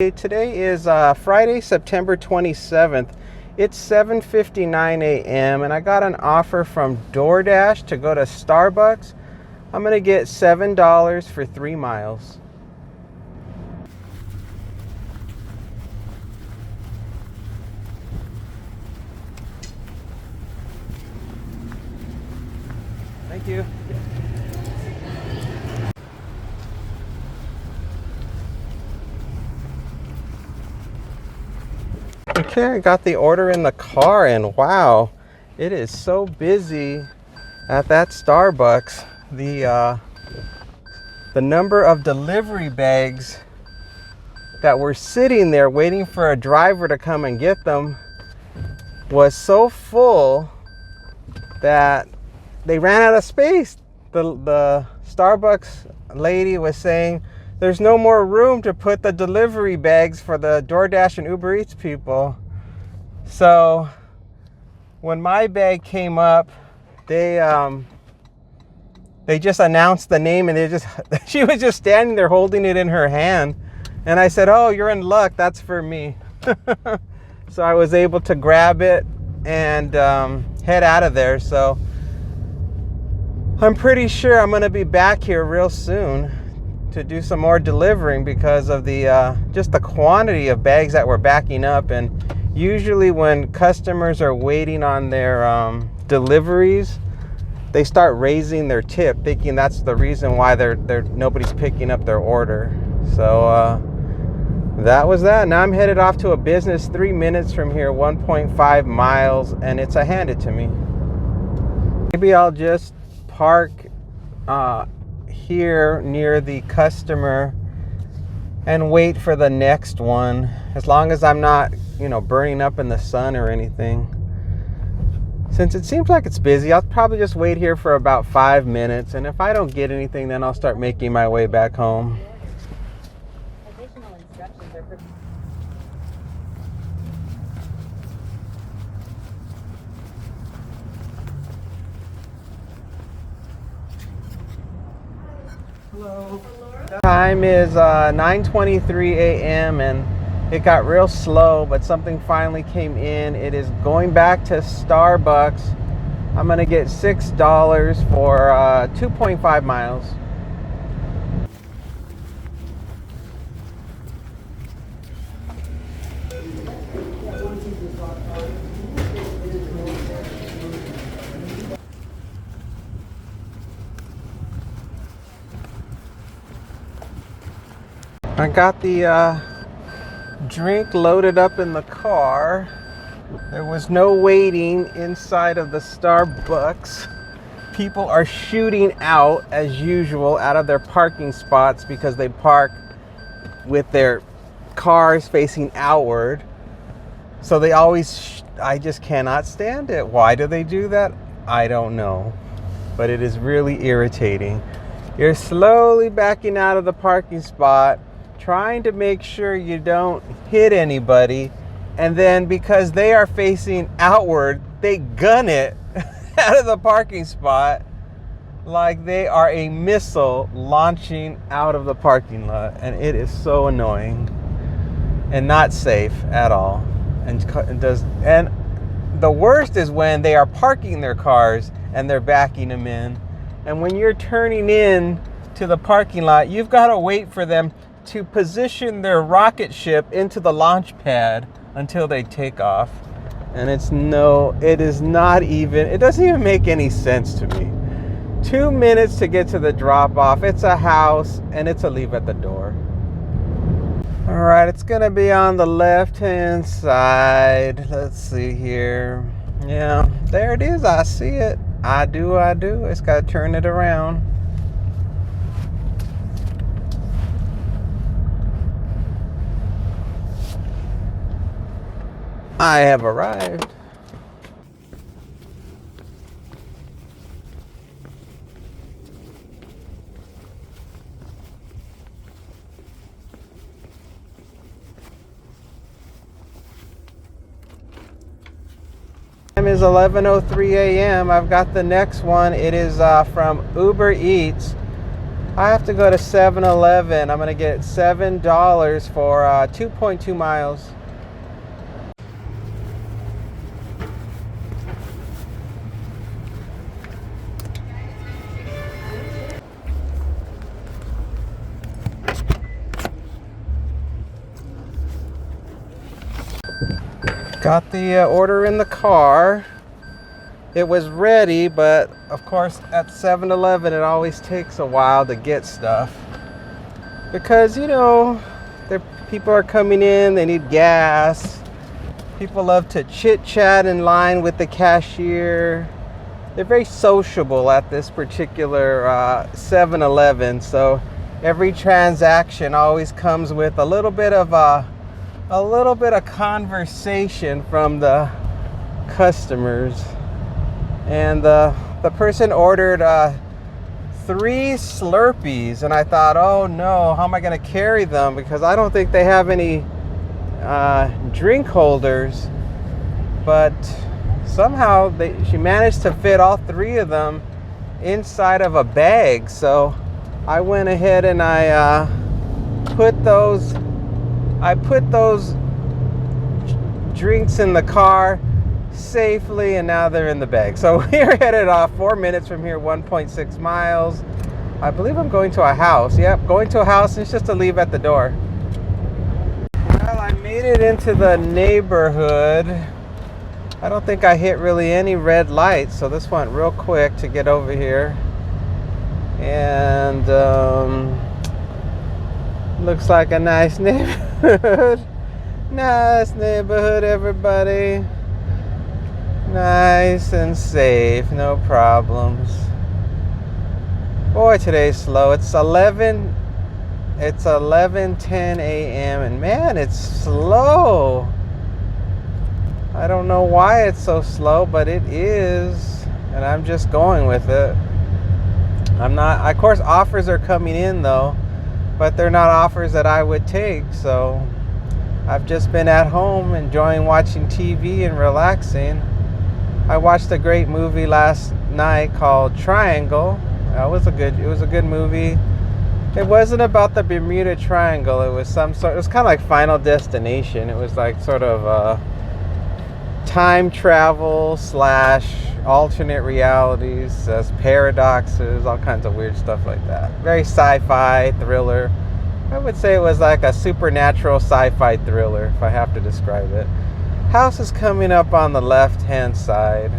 Today is Friday, September 27th. It's 7:59 a.m. and I got an offer from DoorDash to go to Starbucks. I'm going to get $7 for 3 miles. Thank you. Okay, I got the order in the car and wow, it is so busy at that Starbucks. The number of delivery bags that were sitting there waiting for a driver to come and get them was so full that they ran out of space. The Starbucks lady was saying there's no more room to put the delivery bags for the DoorDash and Uber Eats people. So when my bag came up, they just announced the name and she was just standing there holding it in her hand. And I said, "Oh, you're in luck, that's for me." So I was able to grab it and head out of there. So I'm pretty sure I'm gonna be back here real soon to do some more delivering because of the just the quantity of bags that were backing up. And usually when customers are waiting on their deliveries, they start raising their tip, thinking that's the reason why nobody's picking up their order. So that was that. Now I'm headed off to a business 3 minutes from here, 1.5 miles, and it's a hand it to me. Maybe I'll just park here near the customer and wait for the next one, as long as I'm not, burning up in the sun or anything. Since it seems like it's busy, I'll probably just wait here for about 5 minutes, and if I don't get anything, then I'll start making my way back home. Additional instructions are for Hello. Time is 9:23 a.m. and it got real slow, but something finally came in. It is going back to Starbucks. I'm gonna get $6 for 2.5 miles. I got the drink loaded up in the car. There was no waiting inside of the Starbucks. People are shooting out as usual out of their parking spots because they park with their cars facing outward. So they always, I just cannot stand it. Why do they do that? I don't know. But it is really irritating. You're slowly backing out of the parking spot, trying to make sure you don't hit anybody, and then because they are facing outward, they gun it out of the parking spot like they are a missile launching out of the parking lot. And it is so annoying and not safe at all. And the worst is when they are parking their cars and they're backing them in, and when you're turning in to the parking lot, you've got to wait for them to position their rocket ship into the launch pad until they take off. And it doesn't even make any sense to me. 2 minutes to get to the drop off. It's a house and it's a leave at the door. All right, it's gonna be on the left hand side. Let's see here. Yeah, there it is. I see it. I do. It's gotta turn it around. I have arrived. Time is 11:03 a.m. I've got the next one. It is from Uber Eats. I have to go to 7-Eleven. I'm gonna get $7 for 2.2 miles. Got the order in the car. It was ready, but of course at 7-Eleven it always takes a while to get stuff. Because, you know, people are coming in, they need gas. People love to chit-chat in line with the cashier. They're very sociable at this particular 7-Eleven, so every transaction always comes with a little bit of conversation from the customers. And the person ordered 3 Slurpees, and I thought, oh no, how am I going to carry them? Because I don't think they have any drink holders. But somehow she managed to fit all 3 of them inside of a bag. So I went ahead and I put those drinks in the car safely, and now they're in the bag. So we're headed off 4 minutes from here, 1.6 miles. I believe I'm going to a house. Yep, going to a house. It's just a leave at the door. Well, I made it into the neighborhood. I don't think I hit really any red lights, so this went real quick to get over here. And looks like a nice neighborhood. Nice neighborhood, everybody. Nice and safe, no problems. Boy, today's slow. It's 11:10 a.m. and man, it's slow. I don't know why it's so slow, but it is, and I'm just going with it. I'm not, of course, offers are coming in though, but they're not offers that I would take, so I've just been at home enjoying watching TV and relaxing. I watched a great movie last night called Triangle. It was a good movie. It wasn't about the Bermuda Triangle. It was it was kind of like Final Destination. It was like sort of time travel / alternate realities, paradoxes, all kinds of weird stuff like that. Very sci-fi thriller. I would say it was like a supernatural sci-fi thriller, if I have to describe it. House is coming up on the left-hand side.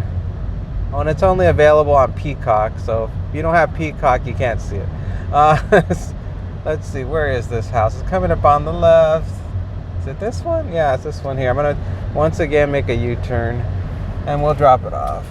Oh, and it's only available on Peacock, so if you don't have Peacock, you can't see it. Let's see, where is this house? It's coming up on the left. Is it this one? Yeah, it's this one here. I'm going to once again make a U-turn, and we'll drop it off.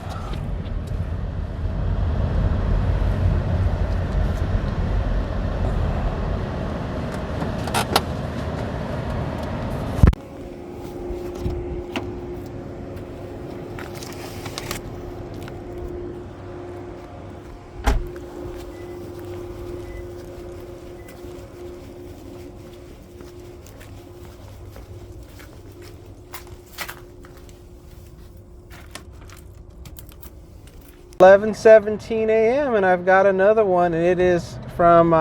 $11:17 a.m. and I've got another one, and it is from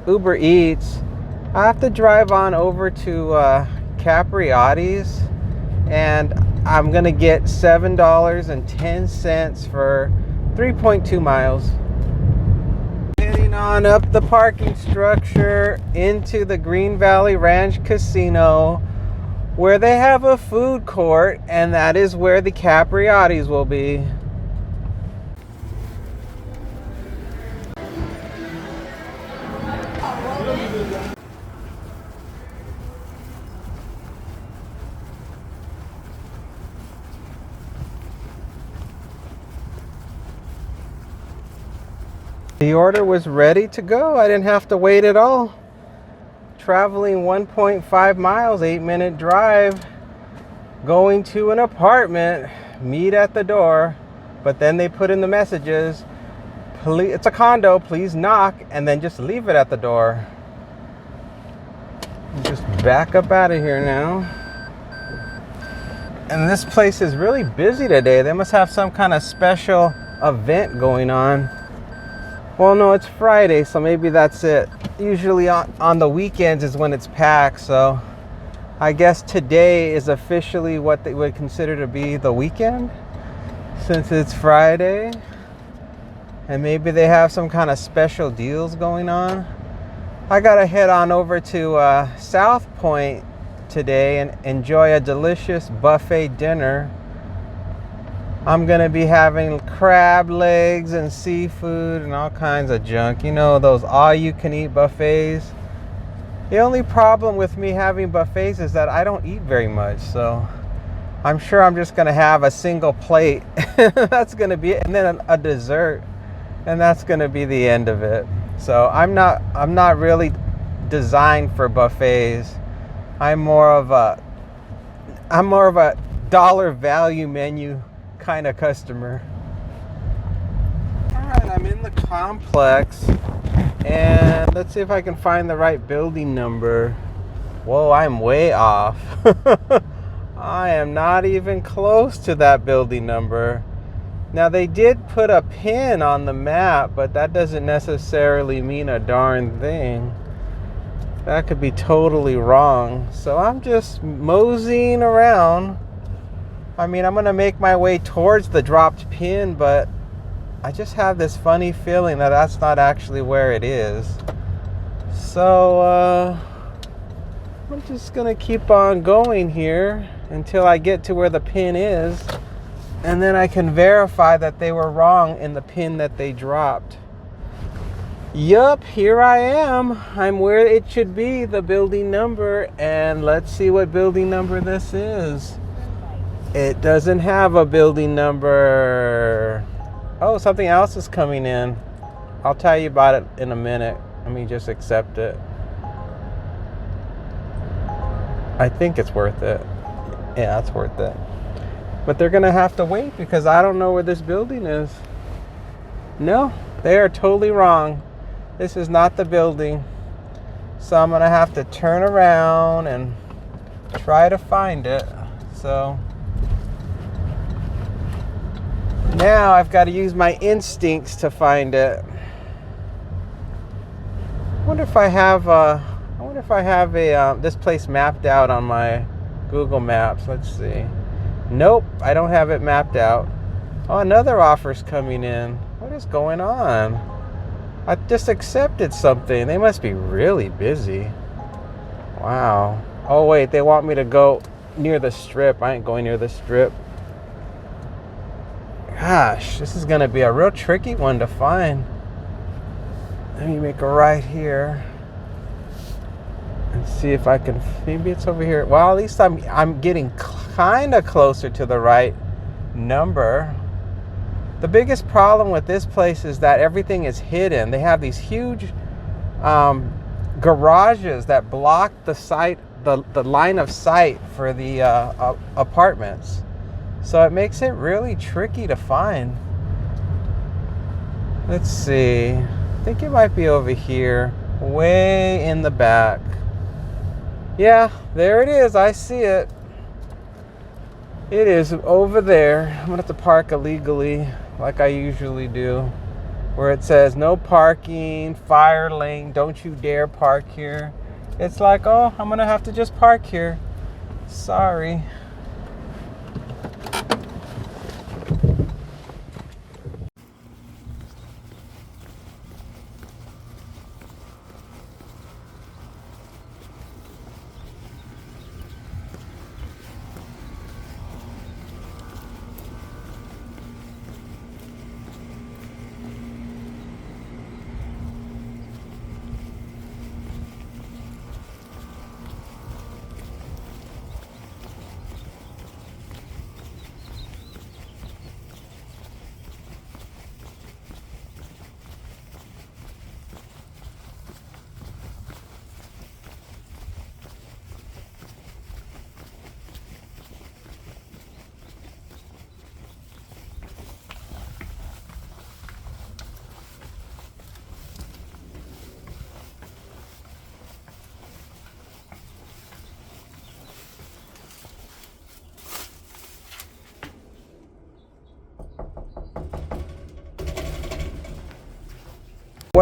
Uber Eats. I have to drive on over to Capriotti's, and I'm gonna get $7.10 for 3.2 miles. Heading on up the parking structure into the Green Valley Ranch Casino, where they have a food court, and that is where the Capriotti's will be. The order was ready to go. I didn't have to wait at all. Traveling 1.5 miles, 8-minute drive, going to an apartment, meet at the door, but then they put in the messages, please, it's a condo, please knock, and then just leave it at the door. Just back up out of here now. And this place is really busy today. They must have some kind of special event going on. Well, no, it's Friday, so maybe that's it. Usually on the weekends is when it's packed, so I guess today is officially what they would consider to be the weekend, since it's Friday. And maybe they have some kind of special deals going on. I gotta head on over to South Point today and enjoy a delicious buffet dinner. I'm gonna be having crab legs and seafood and all kinds of junk. You know, those all-you-can-eat buffets. The only problem with me having buffets is that I don't eat very much, so I'm sure I'm just gonna have a single plate. That's gonna be it, and then a dessert, and that's gonna be the end of it. So I'm not really designed for buffets. I'm more of a dollar value menu kind of customer. All right, I'm in the complex, and let's see if I can find the right building number. Whoa, I'm way off. I am not even close to that building number. Now, they did put a pin on the map, but that doesn't necessarily mean a darn thing. That could be totally wrong. So I'm just moseying around. I mean, I'm gonna make my way towards the dropped pin, but I just have this funny feeling that that's not actually where it is. So I'm just gonna keep on going here until I get to where the pin is, and then I can verify that they were wrong in the pin that they dropped. Yup, here I am. I'm where it should be, the building number, and let's see what building number this is. It doesn't have a building number. Oh, something else is coming in. I'll tell you about it in a minute. Let me just accept it. I think it's worth it. Yeah, it's worth it. But they're gonna have to wait because I don't know where this building is. No, they are totally wrong. This is not the building. So I'm gonna have to turn around and try to find it. So now I've got to use my instincts to find it. I wonder if I have this place mapped out on my Google Maps. Let's see. Nope, I don't have it mapped out. Oh, another offer's coming in. What is going on? I just accepted something. They must be really busy. Wow. Oh wait, they want me to go near the strip. I ain't going near the strip. Gosh, this is gonna be a real tricky one to find. Let me make a right here and see if I can. Maybe it's over here. Well, at least I'm getting kind of closer to the right number. The biggest problem with this place is that everything is hidden. They have these huge garages that block the sight, the line of sight for the apartments. So it makes it really tricky to find. Let's see. I think it might be over here, way in the back. Yeah, there it is. I see it. It is over there. I'm gonna have to park illegally, like I usually do, where it says no parking, fire lane, don't you dare park here. It's like, oh, I'm gonna have to just park here. Sorry.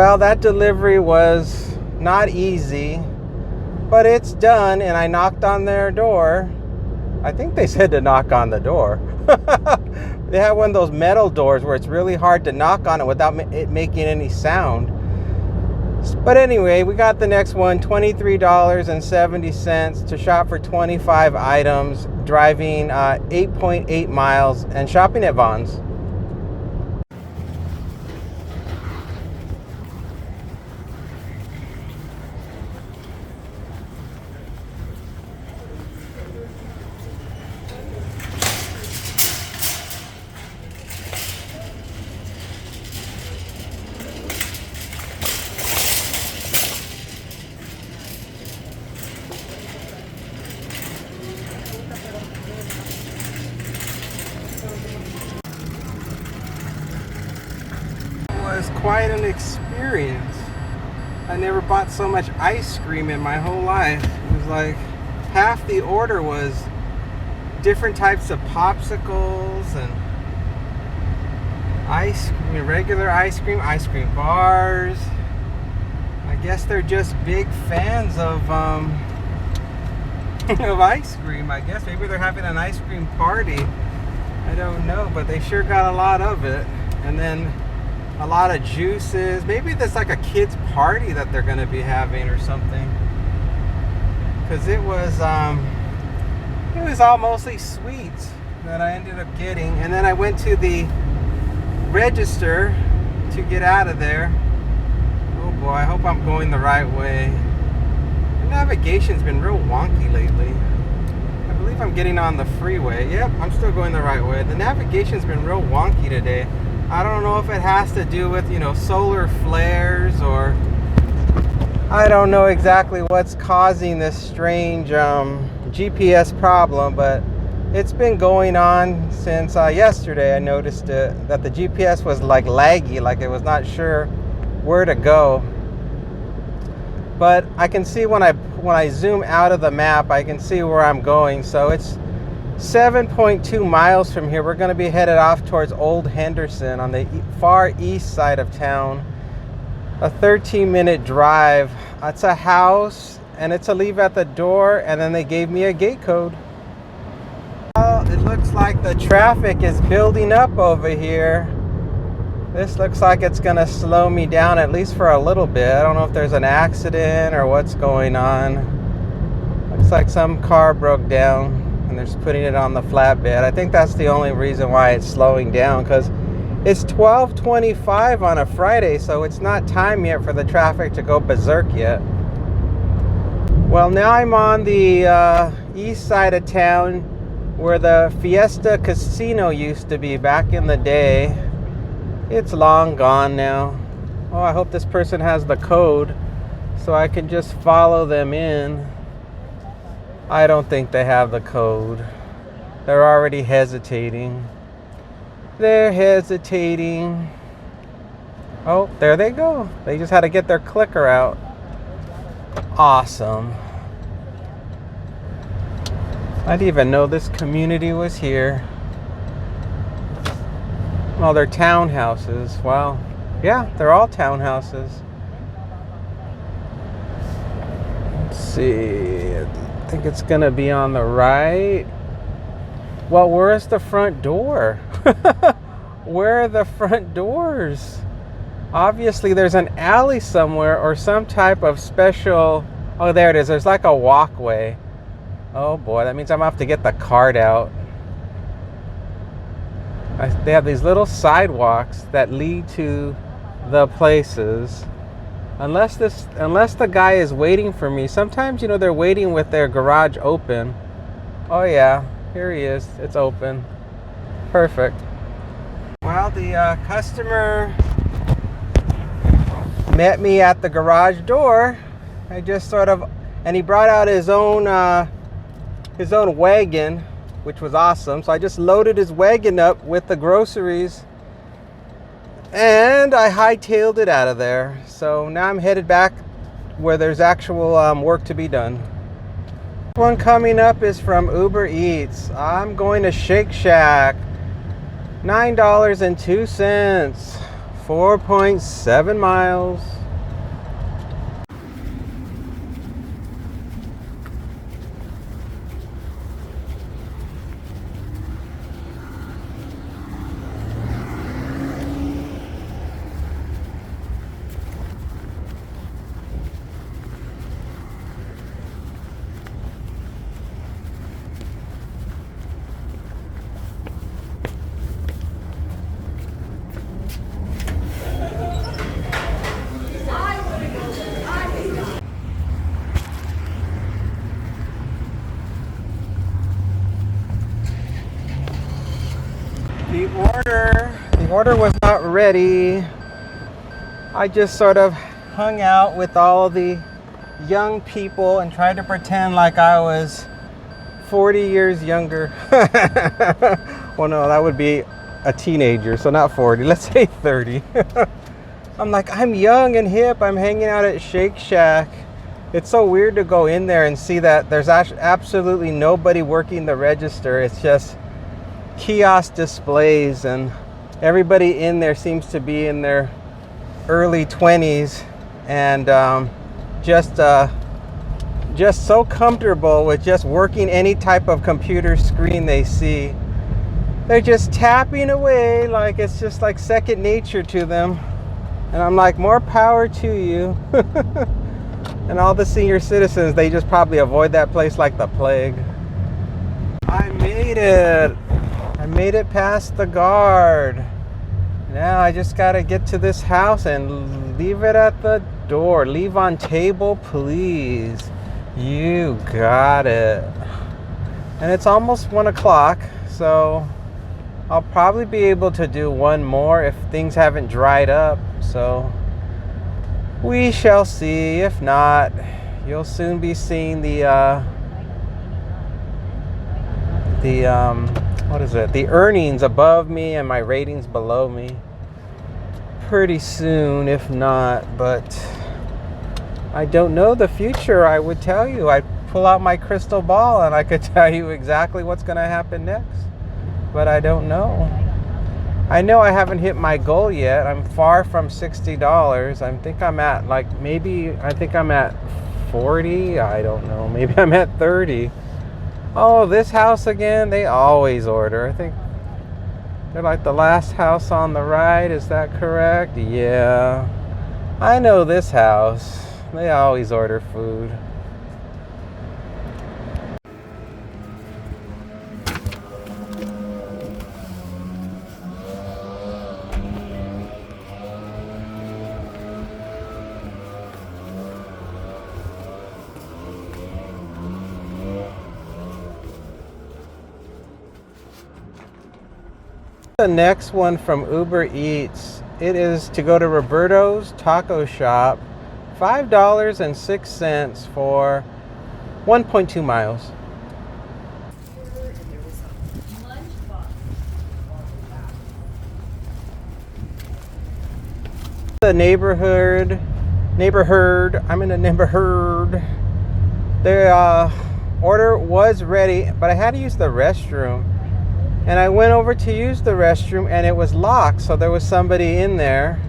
Well, that delivery was not easy, but it's done, and I knocked on their door. I think they said to knock on the door. They have one of those metal doors where it's really hard to knock on it without it making any sound. But anyway, we got the next one, $23.70 to shop for 25 items, driving 8.8 miles and shopping at Vons. Was quite an experience. I never bought so much ice cream in my whole life. It was like half the order was different types of popsicles and ice cream, regular ice cream bars. I guess they're just big fans of of ice cream. I guess maybe they're having an ice cream party. I don't know, but they sure got a lot of it. And then a lot of juices. Maybe there's like a kids party that they're going to be having or something. Because it was all mostly sweets that I ended up getting. And then I went to the register to get out of there. Oh boy, I hope I'm going the right way. The navigation's been real wonky lately. I believe I'm getting on the freeway. Yep, I'm still going the right way. The navigation's been real wonky today. I don't know if it has to do with, solar flares, or I don't know exactly what's causing this strange GPS problem, but it's been going on since yesterday. I noticed that the GPS was like laggy, like it was not sure where to go. But I can see when I zoom out of the map, I can see where I'm going. So it's 7.2 miles from here. We're going to be headed off towards Old Henderson on the far east side of town. A 13-minute drive. It's a house, and it's a leave at the door, and then they gave me a gate code. Well, it looks like the traffic is building up over here. This looks like it's going to slow me down, at least for a little bit. I don't know if there's an accident or what's going on. Looks like some car broke down and they're just putting it on the flatbed. I think that's the only reason why it's slowing down, because it's 12:25 on a Friday, so it's not time yet for the traffic to go berserk yet. Well, now I'm on the east side of town where the Fiesta Casino used to be back in the day. It's long gone now. Oh, I hope this person has the code so I can just follow them in. I don't think they have the code. They're already hesitating. They're hesitating. Oh, there they go. They just had to get their clicker out. Awesome. I didn't even know this community was here. Well, they're townhouses. Wow. Yeah, they're all townhouses. Let's see. I think it's gonna be on the right. Well, where's the front door? Where are the front doors? Obviously there's an alley somewhere or some type of special. Oh, there it is. There's like a walkway. Oh boy, that means I'm gonna have to get the card out. They have these little sidewalks that lead to the places. Unless the guy is waiting for me. Sometimes, they're waiting with their garage open. Oh yeah, here he is. It's open. Perfect. Well, the customer met me at the garage door. I just and he brought out his own wagon, which was awesome. So I just loaded his wagon up with the groceries and I hightailed it out of there. So now I'm headed back where there's actual work to be done. One coming up is from Uber Eats. I'm going to Shake Shack. $9.02 4.7 miles. The order was not ready. I just sort of hung out with all the young people and tried to pretend like I was 40 years younger. Well, no, that would be a teenager, so not 40. Let's say 30. I'm like, I'm young and hip. I'm hanging out at Shake Shack. It's so weird to go in there and see that there's absolutely nobody working the register. It's just kiosk displays, and everybody in there seems to be in their early 20s and just so comfortable with just working any type of computer screen they see. They're just tapping away like it's just like second nature to them. And I'm like, more power to you. And all the senior citizens, they just probably avoid that place like the plague. I made it. I made it past the guard. Now I just gotta get to this house and leave it at the door. Leave on table, please. You got it. And it's almost 1 o'clock, so I'll probably be able to do one more if things haven't dried up. So we shall see. If not, you'll soon be seeing the earnings above me and my ratings below me pretty soon, if not. But I don't know the future. I would tell you. I'd pull out my crystal ball and I could tell you exactly what's going to happen next. But I don't know. I know I haven't hit my goal yet. I'm far from $60. I think I'm at I'm at 40. I don't know. Maybe I'm at 30. Oh, this house again. They always order. I think they're like the last house on the right. Is that correct? Yeah. I know this house. They always order food. The next one from Uber Eats. It is to go to Roberto's Taco Shop. $5.06 for 1.2 miles. The neighborhood. I'm in a neighborhood. The order was ready, but I had to use the restroom. And I went over to use the restroom and it was locked, so there was somebody in there.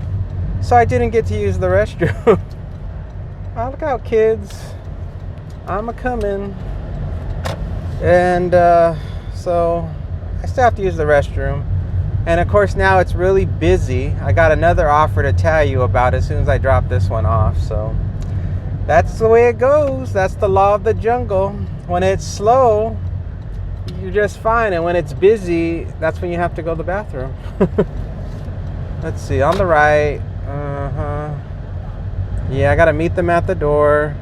So I didn't get to use the restroom. Oh, look out, kids. I'm a-coming. And so I still have to use the restroom. And of course now it's really busy. I got another offer to tell you about as soon as I drop this one off. So that's the way it goes. That's the law of the jungle. When it's slow, you're just fine, and when it's busy, that's when you have to go to the bathroom. Let's see, on the right. Yeah, I gotta meet them at the door.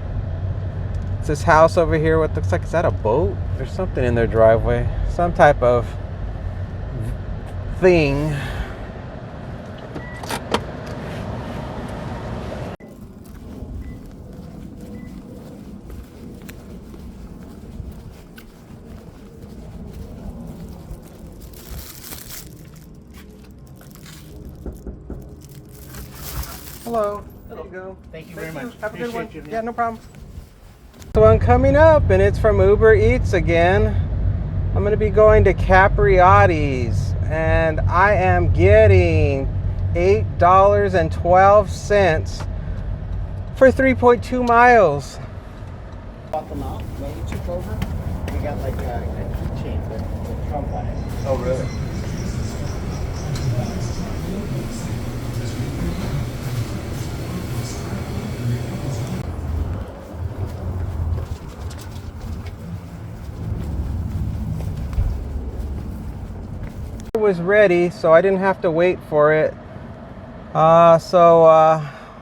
It's this house over here. What looks like, is that a boat? There's something in their driveway, some type of thing. Hello. There you go. Thank you very much. Have a good one. Appreciate you. Yeah, no problem. So I'm coming up, and it's from Uber Eats again. I'm going to be going to Capriotti's, and I am getting $8.12 for 3.2 miles. Bought them out when we took over. We got like a keychain with Trump on it. Oh, really? It was ready, so I didn't have to wait for it. The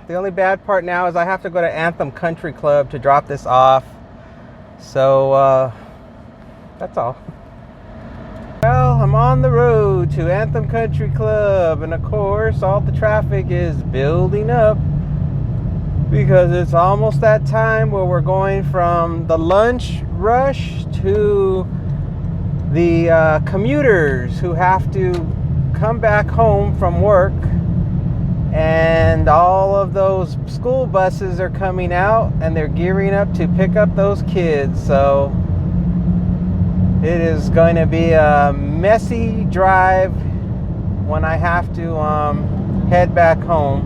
only bad part now is I have to go to Anthem Country Club to drop this off. So that's all. Well, I'm on the road to Anthem Country Club, and of course all the traffic is building up because it's almost that time where we're going from the lunch rush to the commuters who have to come back home from work, and all of those school buses are coming out and they're gearing up to pick up those kids. So it is going to be a messy drive when I have to head back home.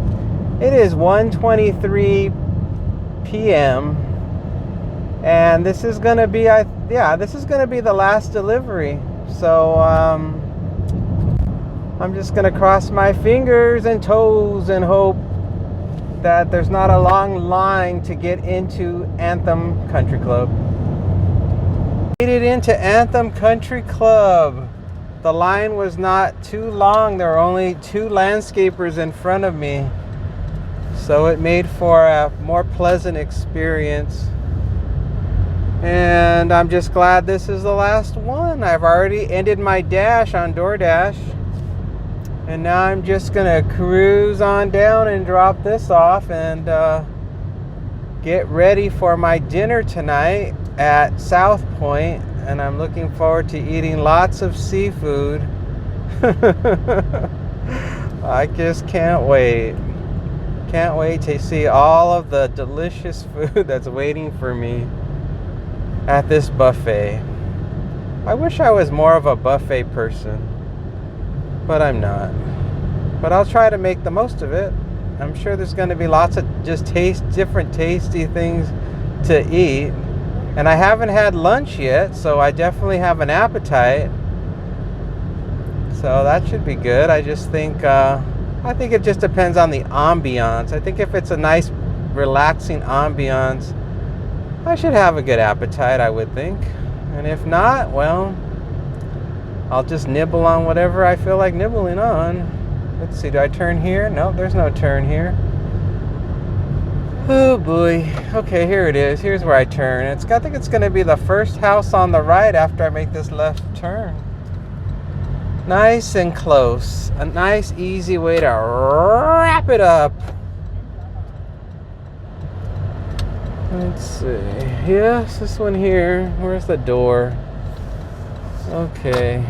It is 1:23 p.m. and this is going to be this is going to be the last delivery. So I'm just going to cross my fingers and toes and hope that there's not a long line to get into Anthem Country Club. Made it into Anthem Country Club. The line was not too long. There were only 2 landscapers in front of me. So it made for a more pleasant experience. And I'm just glad this is the last one. I've already ended my dash on DoorDash. And now I'm just gonna cruise on down and drop this off and get ready for my dinner tonight at South Point. And I'm looking forward to eating lots of seafood. I just can't wait. Can't wait to see all of the delicious food that's waiting for me at this buffet. I wish I was more of a buffet person, but I'm not. But I'll try to make the most of it. I'm sure there's going to be lots of just different tasty things to eat. And I haven't had lunch yet, so I definitely have an appetite. So that should be good. I just think I think it just depends on the ambiance. I think if it's a nice, relaxing ambiance, I should have a good appetite, I would think. And if not, well, I'll just nibble on whatever I feel like nibbling on. Let's see, do I turn here? No, there's no turn here. Oh boy. Okay, here it is. Here's where I turn. I think it's going to be the first house on the right after I make this left turn. Nice and close. A nice, easy way to wrap it up. Let's see. Yes, this one here. Where's the door? Okay.